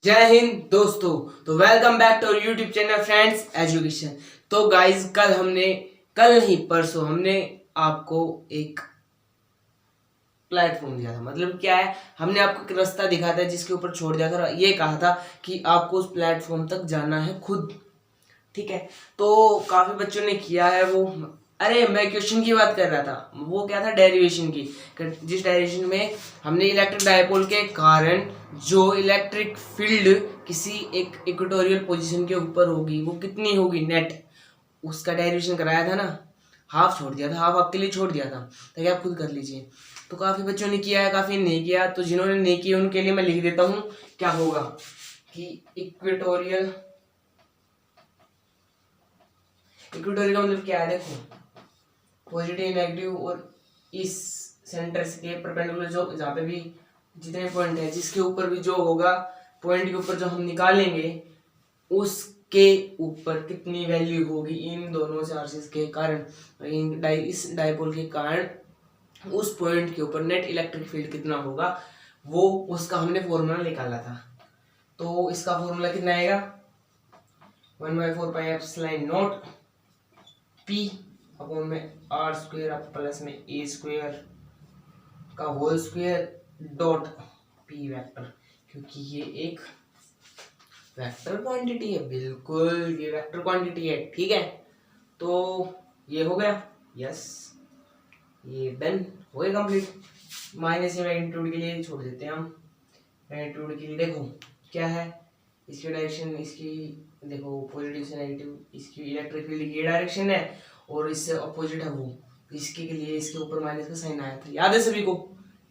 जय हिंद दोस्तों। तो welcome back to YouTube channel friends education. तो गाइज कल नहीं परसों हमने आपको एक प्लेटफॉर्म दिया था। मतलब क्या है, हमने आपको एक रास्ता दिखाया था जिसके ऊपर छोड़ दिया था और ये कहा था कि आपको उस प्लेटफॉर्म तक जाना है खुद। ठीक है, तो काफी बच्चों ने किया है वो। अरे मैं क्वेश्चन की बात कर रहा था, वो क्या था, डेरिवेशन की। जिस डेरिवेशन में हमने इलेक्ट्रिक डायपोल के कारण जो इलेक्ट्रिक फील्ड किसी एक इक्वेटोरियल पोजीशन के ऊपर होगी वो कितनी होगी नेट, उसका डेरिवेशन कराया था ना। हाफ छोड़ दिया था, हाफ आपके लिए छोड़ दिया था ताकि आप खुद कर लीजिए। तो काफी बच्चों ने किया है, काफी ने नहीं किया। तो जिन्होंने नहीं किया उनके लिए मैं लिख देता हूँ क्या होगा कि इक्वेटोरियल इक्वेटोरियल का मतलब क्या है, देखो पॉजिटिव नेगेटिव और इस सेंटर के परपेंडिकुलर जो जहाँ पे भी जितने पॉइंट है जिसके ऊपर भी जो होगा, पॉइंट के ऊपर जो हम निकालेंगे उसके ऊपर कितनी वैल्यू होगी इन दोनों चार्जेस के कारण, इस डायपोल के कारण उस पॉइंट के ऊपर नेट इलेक्ट्रिक फील्ड कितना होगा, वो उसका हमने फॉर्मूला निकाला था। तो इसका फॉर्मूला कितना आएगा, 1/4 पाई पी अपॉन में आर स्क्वायर प्लस में ए स्क्वायर का whole square dot P vector, क्योंकि ये एक वेक्टर क्वांटिटी है। बिल्कुल ये वेक्टर क्वांटिटी है, ठीक है। तो ये हो गया, यस ये डन हो गया कंप्लीट। माइनस या मैग्नीट्यूड के लिए छोड़ देते हैं हम। मैग्नीट्यूड के लिए देखो क्या है, इसकी डायरेक्शन, इसकी देखो पॉजिटिव से नेगेटिव, इसकी इलेक्ट्रिक फील्ड की डायरेक्शन है और इससे अपोजिट है वो, इसके लिए इसके ऊपर माइनस का साइन आया था, याद है सभी को,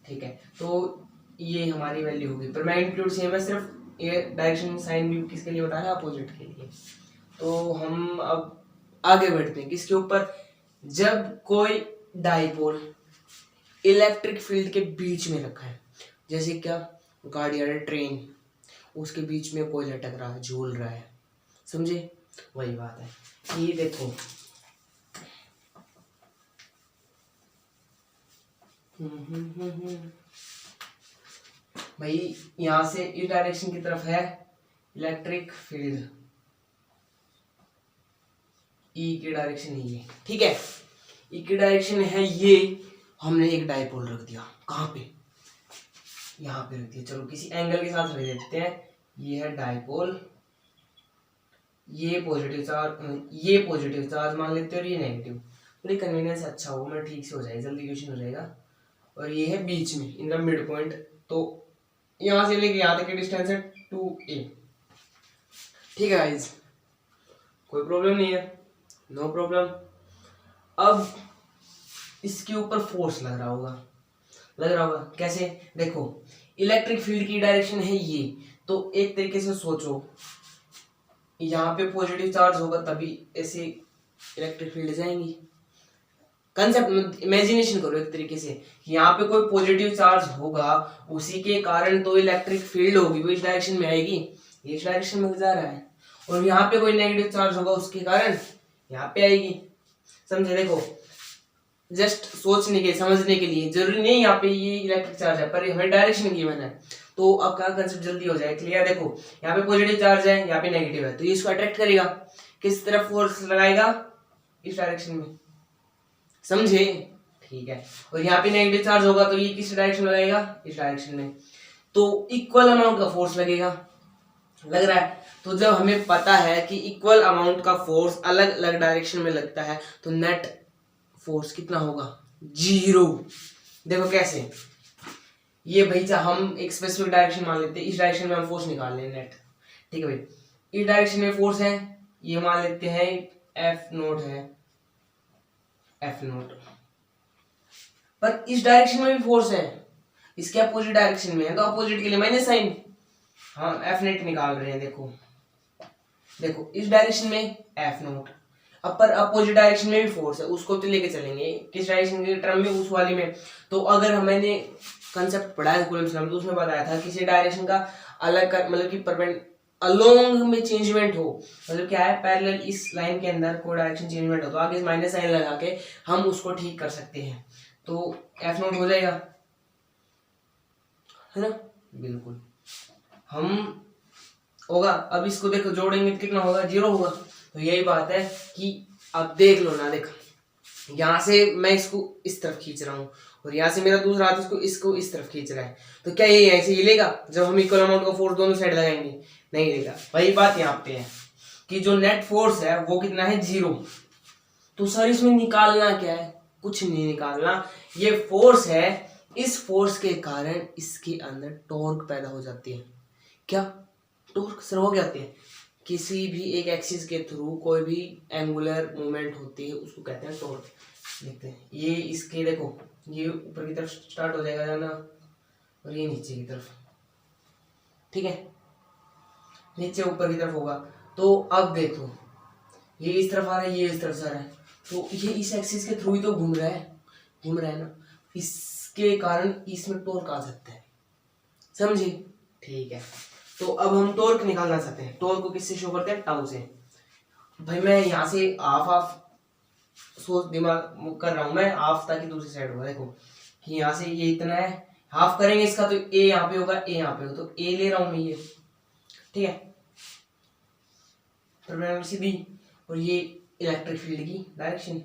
ठीक है। तो ये हमारी वैल्यू होगी, पर मैग्नीट्यूड सेम है, सिर्फ ये डायरेक्शन साइन भी किसके लिए बता रहा है, अपोजिट के लिए। तो हम अब आगे बढ़ते हैं किसके ऊपर, जब कोई डाइपोल इलेक्ट्रिक फील्ड के बीच में रखा है, जैसे क्या गाड़ी या ट्रेन, उसके बीच में कोई लटक रहा है, झूल रहा है, समझे, वही बात है। ये देखो भाई, यहां से इस डायरेक्शन की तरफ है इलेक्ट्रिक फील्ड, ई की डायरेक्शन है ये, ठीक है। ई की डायरेक्शन है ये, हमने एक डायपोल रख दिया, कहाँ पे, यहाँ पे रख दिया। चलो किसी एंगल के साथ रख देते हैं, ये है डायपोल, ये पॉजिटिव चार्ज मान लेते हैं और ये नेगेटिव, थोड़ी कन्वीनियंस अच्छा हो, मैं ठीक से हो जाएगा, जल्दी क्वेश्चन हो जाएगा। और ये है बीच में इन द मिड पॉइंट, तो यहाँ से लेके यहाँ तक की डिस्टेंस है 2a, ठीक है गाइस, कोई प्रॉब्लम नहीं है, नो प्रॉब्लम। अब इसके ऊपर फोर्स लग रहा होगा कैसे, देखो इलेक्ट्रिक फील्ड की डायरेक्शन है ये, तो एक तरीके से सोचो, यहाँ पे पॉजिटिव चार्ज होगा तभी ऐसे इलेक्ट्रिक फील्ड जाएंगी। कंसेप्ट इमेजिनेशन करो एक तरीके से, यहाँ पे कोई पॉजिटिव चार्ज होगा, उसी के कारण तो इलेक्ट्रिक फील्ड होगी, वो इस डायरेक्शन में आएगी, ये इस डायरेक्शन में जा रहा है। और यहाँ पे कोई नेगेटिव चार्ज होगा, उसके कारण यहाँ पे आएगी, समझे। देखो जस्ट सोचने के समझने के लिए, जरूरी नहीं यहाँ पे ये इलेक्ट्रिक चार्ज है, पर हमें डायरेक्शन गिवन है, तो आपका कंसेप्ट जल्दी हो जाए क्लियर। देखो यहाँ पे पॉजिटिव चार्ज है, यहाँ पे नेगेटिव है, तो ये इसको अट्रैक्ट करेगा, किस तरफ फोर्स लगाएगा, इस डायरेक्शन में, समझे, ठीक है। और यहाँ पे नेगेटिव चार्ज होगा तो ये किस डायरेक्शन में लगेगा, इस डायरेक्शन में, तो इक्वल अमाउंट का फोर्स लगेगा, लग रहा है। तो जब हमें पता है कि इक्वल अमाउंट का फोर्स अलग अलग डायरेक्शन में लगता है, तो नेट फोर्स कितना होगा, 0। देखो कैसे, ये भाई हम एक स्पेसिफिक डायरेक्शन मान लेते हैं, इस डायरेक्शन में हम फोर्स निकाल लें नेट, ठीक है भाई। इस डायरेक्शन में फोर्स है, ये मान लेते हैं एफ नोट है, एफ नोट, पर इस डायरेक्शन में भी फोर्स है, इसके अपोजिट डायरेक्शन में है, तो अपोजिट के लिए माइनस साइन, हाँ एफ नेट निकाल रहे हैं। देखो देखो इस डायरेक्शन में एफ नोट, अपर अपोजिट डायरेक्शन में भी फोर्स है, उसको तो लेके चलेंगे किस डायरेक्शन के टर्म में, उस वाली में। तो अगर मैंने कंसेप्ट पढ़ा है कूलम्ब थ्योरम, तो उसमें बताया था किसी डायरेक्शन का अलग कर, मतलब कि परपेंड अलोंग में चेंजमेंट हो, मतलब क्या है, पैरेलल इस लाइन के अंदर कोई डायरेक्शन चेंजमेंट हो, तो आगे माइनस साइन लगा के हम उसको ठीक कर सकते हैं, तो एफ नोट हो जाएगा, है ना, बिल्कुल। हम होगा। अब इसको देखो जोड़ेंगे तो कितना होगा, 0 होगा। तो यही बात है कि अब देख लो ना, देखो यहाँ से मैं इसको इस तरफ खींच रहा हूँ और यहाँ से मेरा दूसरा हाथ इसको इस तरफ खींच रहा है, तो क्या ये ऐसे ही लेगा जब हम इक्वल अमाउंट का फोर्स दोनों साइड लगाएंगे? नहीं लेगा। वही बात यहाँ पे है कि जो नेट फोर्स है वो कितना है, 0। तो सर इसमें निकालना क्या है? कुछ नहीं निकालना, ये फोर्स है, इस फोर्स के कारण इसके अंदर टॉर्क पैदा हो जाती है। क्या टॉर्क सर हो जाती है? किसी भी एक एक्सिस के थ्रू कोई भी एंगुलर मूवमेंट होती है उसको कहते हैं टॉर्क। देखते हैं ये इसके, देखो ये ऊपर की तरफ स्टार्ट हो जाएगा ना और ये नीचे की तरफ, ठीक है, नीचे ऊपर की तरफ होगा। तो अब देखो ये इस तरफ आ रहा है, ये इस तरफ से आ रहा है, तो ये इस एक्सिस के थ्रू ही तो घूम रहा है ना, इसके कारण इसमें टॉर्क आ सकता है, समझे? ठीक है, तो अब हम टॉर्क निकालना चाहते हैं। टॉर्क को किससे शो करते हैं? टाउ से। भाई मैं यहाँ से हाफ सोच दिमाग कर रहा हूँ मैं, हाफ ताकि दूसरी साइड होगा। देखो कि यहाँ से ये इतना है, हाफ करेंगे इसका तो ए यहाँ पे होगा, ए यहाँ पे होगा, तो ए ले रहा हूँ मैं ये, ठीक है, परपेंडिकुलर सीधी, और ये इलेक्ट्रिक फील्ड की डायरेक्शन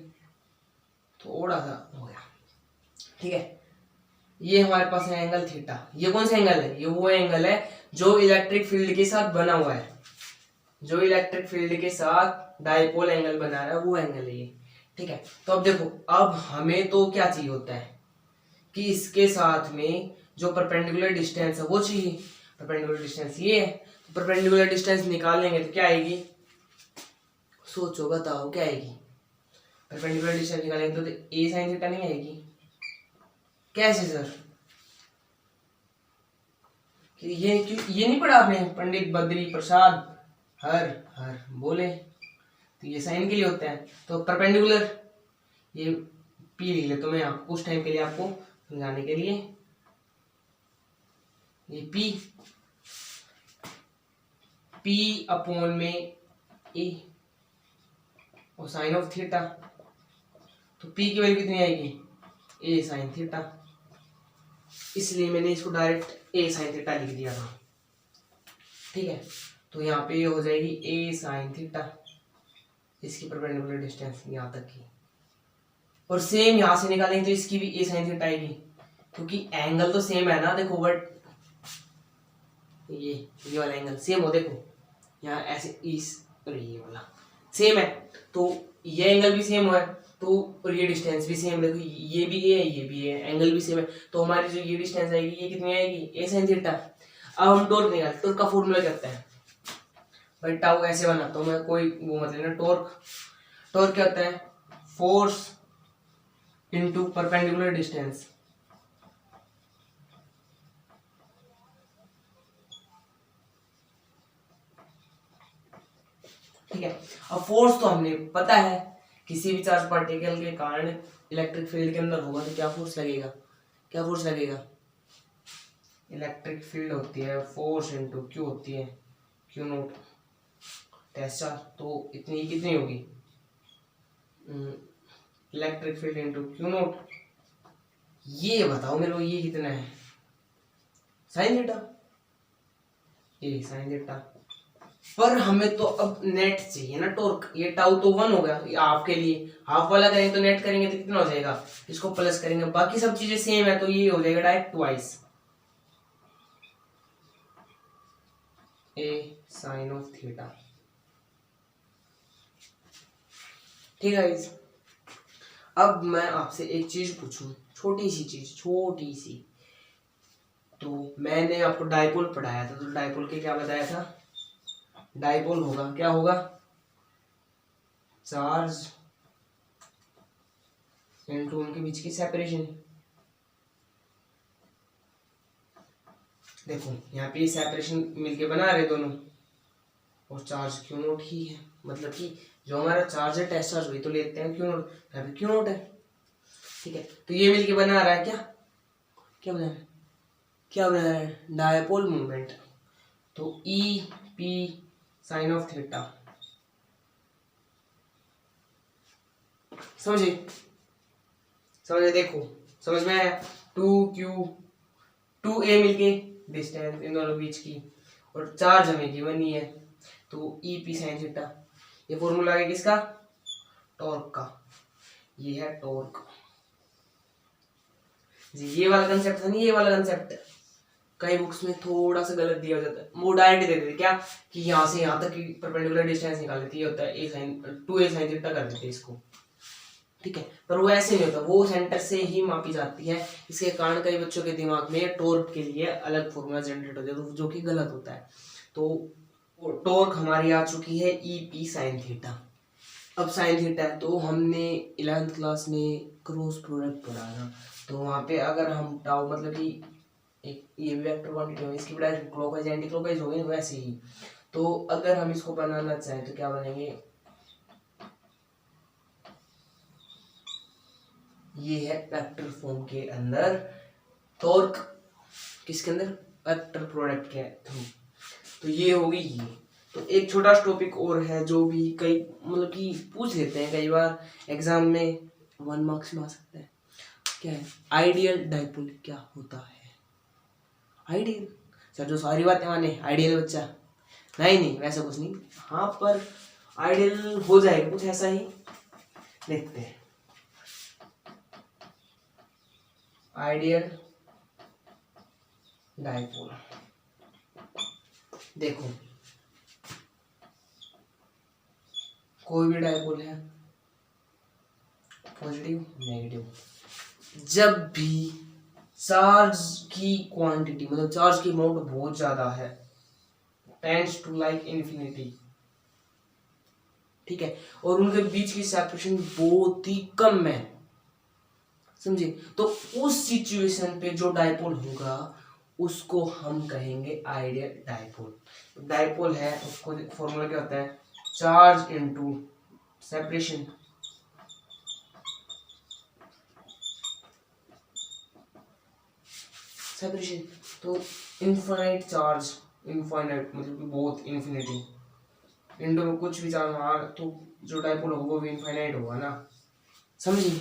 थोड़ा सा हो गया, ठीक है। ये हमारे पास है एंगल थीटा। ये कौन सा एंगल है? ये वो एंगल है जो इलेक्ट्रिक फील्ड के साथ बना हुआ है, जो इलेक्ट्रिक फील्ड के साथ डाइपोल एंगल बना रहा है, वो एंगल है ये, ठीक है। तो अब देखो, अब हमें तो क्या चाहिए होता है कि इसके साथ में जो परपेंडिकुलर डिस्टेंस है वो चाहिए। परपेंडिकुलर डिस्टेंस ये है, तो परपेंडिकुलर डिस्टेंस निकालेंगे तो क्या आएगी? सोचो बताओ क्या आएगी? परपेंडिकुलर डिस्टेंस निकालेंगे तो ए साइन थीटा नहीं आएगी? कैसे सर? ये नहीं पढ़ा आपने? पंडित बद्री प्रसाद हर हर बोले, तो ये साइन के लिए होता है। तो परपेंडिकुलर ये पी लिख ले तो मैं कुछ टाइम के लिए आपको समझाने के लिए, ये पी अपॉन में ए और साइन ऑफ थीटा, तो पी की वैल्यू कितनी आएगी? ए साइन थीटा, इसलिए मैंने इसको डायरेक्ट ए साइन थीटा लिख दिया था, ठीक है। तो यहाँ पे ये हो जाएगी ए साइन थीटा, इसकी परपेंडिकुलर डिस्टेंस यहाँ तक की, और सेम यहाँ से निकालेंगे तो इसकी भी ए साइन थीटा आएगी, क्योंकि एंगल तो सेम है ना। देखो बट ये वाला एंगल सेम हो, देखो यहाँ ऐसे इस और ये वाला सेम है, तो ये एंगल भी सेम है, तो और ये डिस्टेंस भी सेम, देखो ये भी ए है ये भी है, एंगल भी सेम है, तो हमारी जो ये डिस्टेंस आएगी ये कितनी आएगी? ए साइन थीटा। अब हम टॉर्क निकाल, टॉर्क का फॉर्मूला क्या होता है भाई? टाउ ऐसे बनाता हूँ मैं, कोई वो मत लेना। टॉर्क क्या होता है? फोर्स इनटू परपेंडिकुलर डिस्टेंस, ठीक है। अब फोर्स तो हमने पता है, किसी भी चार्ज पार्टिकल के कारण इलेक्ट्रिक फील्ड के अंदर होगा तो क्या फोर्स लगेगा? क्या फोर्स लगेगा? इलेक्ट्रिक फील्ड होती है फोर्स इनटू क्यू होती है, क्यू नोट टेस्ट चार्ज, तो इतनी कितनी होगी? Electric field into Q note. ये बताओ मेरे को ये कितना है? साइन थीटा, ये साइन थीटा। पर हमें तो अब नेट चाहिए ना टॉर्क, ये टाउ तो 1 हो गया, ये हाफ के लिए, हाफ वाला करेंगे तो नेट करेंगे तो कितना हो जाएगा? इसको प्लस करेंगे, बाकी सब चीजें सेम है, तो ये हो जाएगा direct twice A sine of theta, ठीक है। अब मैं आपसे एक चीज पूछूं, छोटी सी चीज, छोटी सी, तो मैंने आपको डाइपोल पढ़ाया था, तो डाइपोल के क्या बताया था? डाइपोल होगा, क्या होगा? चार्ज इनटू उनके बीच की सेपरेशन। देखो यहाँ पे सेपरेशन मिलके बना रहे दोनों, और चार्ज क्यू नोट ही है, मतलब कि जो हमारा चार्ज है टेस्ट चार्ज वही तो लेते हैं क्यू नोट, यहाँ पे क्यू नोट है, ठीक है। तो ये मिलके बना रहा है क्या? क्या बना रहा है? क्या बना रहा है? Dipole movement. तो E P sine of theta, समझे? देखो समझ में आया? 2Q 2A मिलके डिस्टेंस इन दोनों बीच की, और चार्ज हमें गिवन ही है, तो ई पी साइन थीटा, ये फॉर्मूला है किसका, टॉर्क का, ये है टॉर्क जी। ये वाला कंसेप्ट था नहीं, ये वाला कंसेप्ट कई बुक्स में थोड़ा सा गलत दिया जाता है, वो डायरेक्ट दे देते क्या कि यहाँ से यहाँ तक की परपेंडिकुलर डिस्टेंस निकाल लेती है, होता है ए साइन 2a साइन थीटा कर देते हैं इसको, ठीक है। पर वो ऐसे नहीं होता, वो सेंटर से ही मापी जाती है। इसके कारण कई बच्चों के दिमाग में टॉर्क के लिए अलग फॉर्मूला जनरेट हो जाता है, जो कि गलत होता है। तो टॉर्क हमारी आ चुकी है ई पी साइन थीटा। अब साइन थीटा है, तो हमने 11th क्लास में क्रॉस प्रोडक्ट पढ़ा ना, तो वहाँ पे अगर हम टाउ मतलब कि एक ये वेक्टर क्वांटिटी है, इसकी डायरेक्शन क्लॉकवाइज एंटी क्लॉकवाइज होगी वैसे ही। तो अगर हम इसको बनाना चाहें तो क्या बनेंगे, ये है वेक्टर फॉर्म के अंदर टॉर्क, किसके अंदर, वेक्टर प्रोडक्ट के थ्रू, तो ये होगी ये। तो एक छोटा टॉपिक और है जो भी कई मतलब कि पूछ लेते हैं कई बार एग्जाम में, 1 मार्क्स में आ सकता है, क्या है आइडियल डाइपोल क्या होता है। आइडियल सर जो सारी बातें माने आइडियल बच्चा, नहीं वैसा कुछ नहीं, हाँ पर आइडियल हो जाएगा कुछ ऐसा ही, देखते हैं। आइडियल डाइपोल, देखो कोई भी डाइपोल है, पॉजिटिव नेगेटिव, जब भी चार्ज की क्वांटिटी मतलब चार्ज की अमाउंट बहुत ज्यादा है, टेंड्स टू लाइक इन्फिनिटी, ठीक है, और उनके बीच की सेपरेशन बहुत ही कम है, समझे, तो उस सिचुएशन पे जो डाइपोल होगा उसको हम कहेंगे आइडियल डाइपोल। डाइपोल है उसको फॉर्मूला क्या होता है, चार्ज इनटू सेपरेशन, सेपरेशन तो इनफाइनाइट चार्ज, इनफाइनाइट मतलब कि बहुत इन्फिनिटी, इंडो में कुछ भी चार्ज वहाँ, तो जो डाइपोल होगा वो भी इनफाइनाइट होगा ना, समझिए।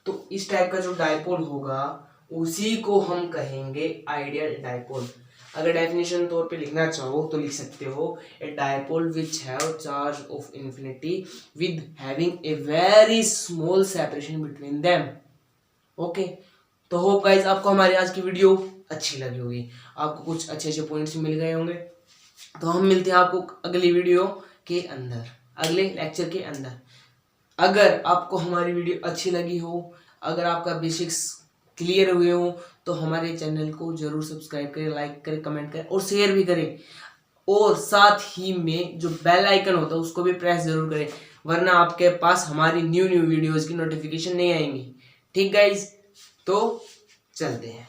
तो इस टाइप का जो डाइपोल होगा उसी को हम कहेंगे आइडियल डाइपोल। अगर डेफिनेशन तौर पे लिखना चाहो तो लिख सकते हो, a dipole which have charge of infinity with having a very small separation between them. Okay, तो होप गाइस आपको हमारी आज की वीडियो अच्छी लगी होगी, आपको कुछ अच्छे अच्छे पॉइंट्स मिल गए होंगे। तो हम मिलते हैं आपको अगली वीडियो के अंदर, अगले लेक्चर के अंदर। अगर आपको हमारी वीडियो अच्छी लगी हो, अगर आपका बेसिक्स क्लियर हुए हो, तो हमारे चैनल को जरूर सब्सक्राइब करें, लाइक करें, कमेंट करें और शेयर भी करें, और साथ ही में जो बेल आइकन होता है उसको भी प्रेस जरूर करें, वरना आपके पास हमारी न्यू वीडियोस की नोटिफिकेशन नहीं आएंगी। ठीक गाइज, तो चलते हैं।